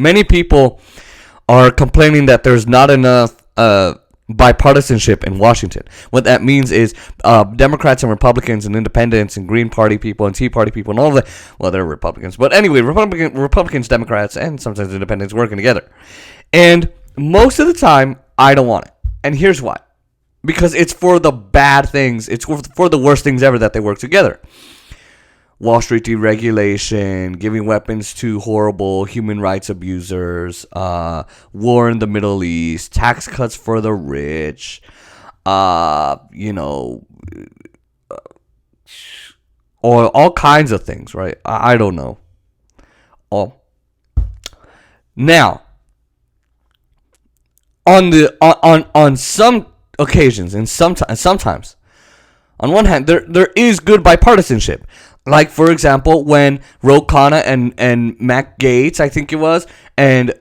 Many people are complaining that there's not enough bipartisanship in Washington. What that means is Democrats and Republicans and Independents and Green Party people and Tea Party people and all of that. Well, they're Republicans, but anyway, Republicans, Democrats, and sometimes Independents working together. And most of the time, I don't want it. And here's why. Because it's for the bad things. It's for the worst things ever that they work together. Wall Street deregulation, giving weapons to horrible human rights abusers, war in the Middle East, tax cuts for the rich, or all kinds of things, right? I don't know. Now, on some occasions and sometimes, on one hand, there is good bipartisanship. Like, for example, when Ro Khanna and Matt Gaetz, I think it was, and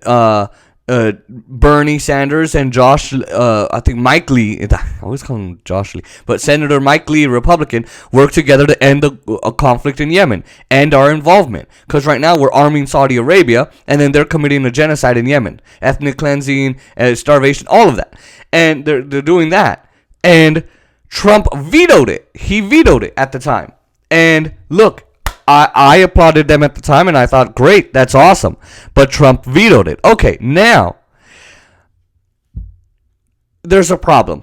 Bernie Sanders and I think Mike Lee, I always call him Josh Lee, but Senator Mike Lee, Republican, worked together to end a conflict in Yemen, end our involvement. Because right now we're arming Saudi Arabia, and then they're committing a genocide in Yemen. Ethnic cleansing, starvation, all of that. And they're doing that. And Trump vetoed it. He vetoed it at the time. And look, I applauded them at the time, and I thought, great, that's awesome. But Trump vetoed it. Okay, now, there's a problem.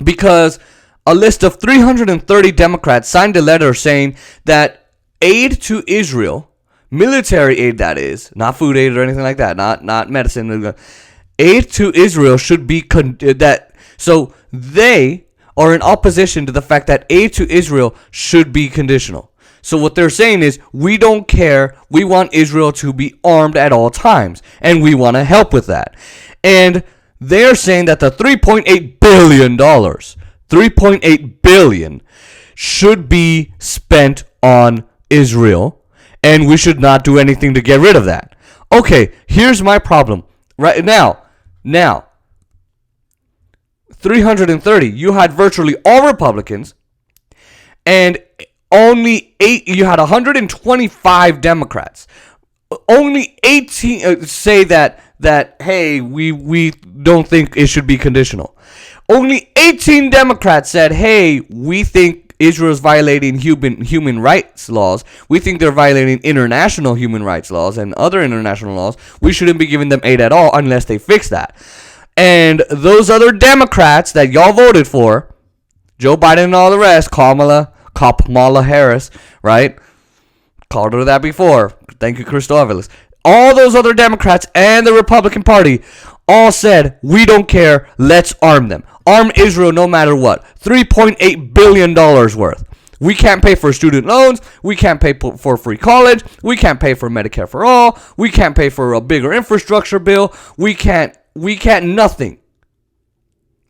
Because a list of 330 Democrats signed a letter saying that aid to Israel, military aid that is, not food aid or anything like that, not medicine, aid to Israel should be, so they are in opposition to the fact that aid to Israel should be conditional. So what they're saying is, we don't care, we want Israel to be armed at all times, and we want to help with that. And they're saying that the $3.8 billion should be spent on Israel, and we should not do anything to get rid of that. Okay, here's my problem. Right now, 330, you had virtually all Republicans, and only 8, you had 125 Democrats. Only 18 say that hey, we don't think it should be conditional. Only 18 Democrats said, hey, we think Israel is violating human rights laws. We think they're violating international human rights laws and other international laws. We shouldn't be giving them aid at all unless they fix that. And those other Democrats that y'all voted for, Joe Biden and all the rest, Kamala Harris, right? Called her that before. Thank you, Crystal Avalos. All those other Democrats and the Republican Party all said, we don't care, let's arm them. Arm Israel no matter what. $3.8 billion worth. We can't pay for student loans. We can't pay for free college. We can't pay for Medicare for all. We can't pay for a bigger infrastructure bill. We can't nothing.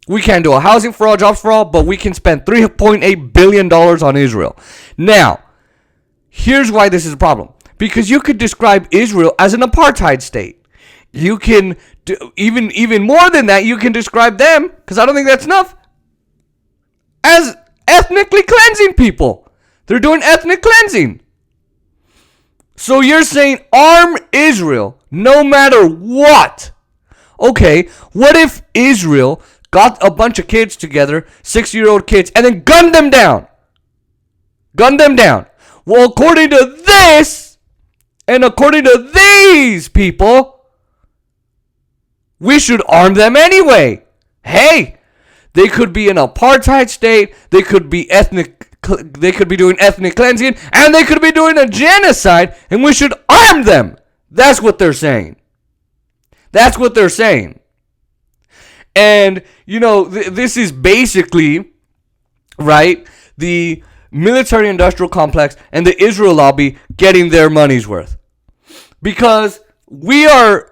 We can't do a housing for all, jobs for all, but we can spend $3.8 billion on Israel. Now, here's why this is a problem. Because you could describe Israel as an apartheid state. You can do, even more than that, you can describe them, because I don't think that's enough, as ethnically cleansing people. They're doing ethnic cleansing. So you're saying arm Israel no matter what. Okay, what if Israel got a bunch of kids together, 6-year-old kids, and then gunned them down? Gunned them down. Well, according to this, and according to these people, we should arm them anyway. Hey, they could be an apartheid state, they could be doing ethnic cleansing, and they could be doing a genocide, and we should arm them. That's what they're saying. That's what they're saying. And, this is basically, right, the military-industrial complex and the Israel lobby getting their money's worth. Because our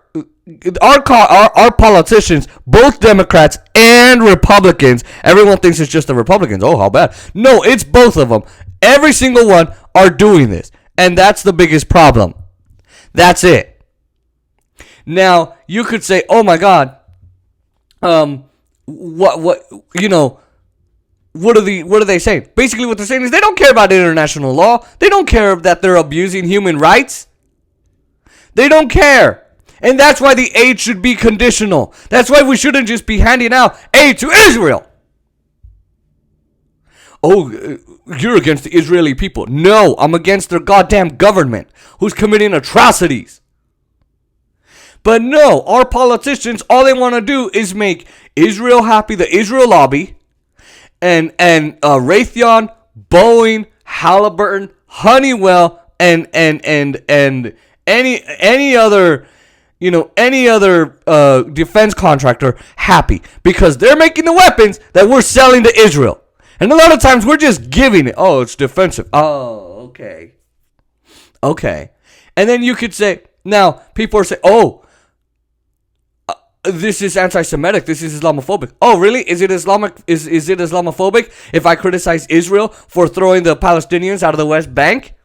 politicians, both Democrats and Republicans, everyone thinks it's just the Republicans. Oh, how bad. No, it's both of them. Every single one are doing this. And that's the biggest problem. That's it. Now, you could say, oh my God, what are they saying? Basically what they're saying is they don't care about international law. They don't care that they're abusing human rights. They don't care. And that's why the aid should be conditional. That's why we shouldn't just be handing out aid to Israel. Oh, you're against the Israeli people. No, I'm against their goddamn government who's committing atrocities. But no, our politicians, all they want to do is make Israel happy, the Israel lobby, and Raytheon, Boeing, Halliburton, Honeywell, and any other, defense contractor happy because they're making the weapons that we're selling to Israel. And a lot of times we're just giving it. Oh, it's defensive. Oh, okay. Okay. And then you could say, now people are saying, oh, this is anti-Semitic. This is Islamophobic. Oh, really? Is it Islamic? Is it Islamophobic if I criticize Israel for throwing the Palestinians out of the West Bank?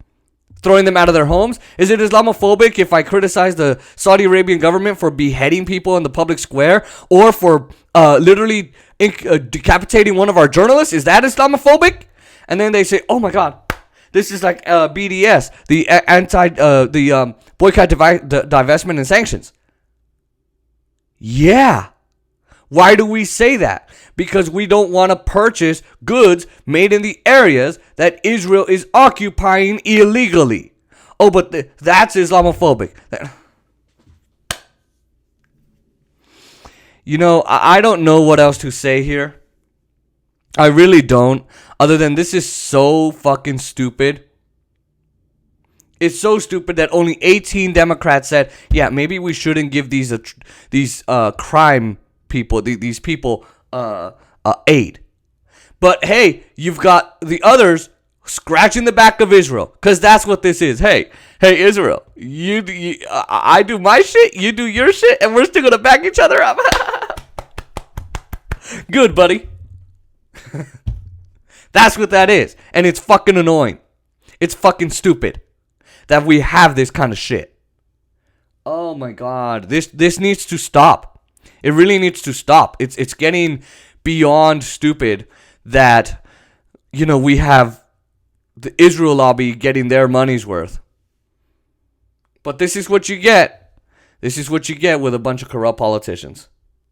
Throwing them out of their homes? Is it Islamophobic if I criticize the Saudi Arabian government for beheading people in the public square or for literally decapitating one of our journalists? Is that Islamophobic? And then they say, "Oh my God, this is like BDS, the boycott, divestment, and sanctions." Yeah. Why do we say that? Because we don't want to purchase goods made in the areas that Israel is occupying illegally. Oh, but that's Islamophobic. I don't know what else to say here. I really don't. Other than this is so fucking stupid. It's so stupid that only 18 Democrats said, yeah, maybe we shouldn't give these crime people, these people, aid. But hey, you've got the others scratching the back of Israel, because that's what this is. Hey, Israel, I do my shit, you do your shit, and we're still gonna back each other up. Good, buddy. That's what that is, and it's fucking annoying. It's fucking stupid that we have this kind of shit. Oh my God, this needs to stop. It really needs to stop. It's getting beyond stupid that, we have the Israel lobby getting their money's worth. But this is what you get. This is what you get with a bunch of corrupt politicians.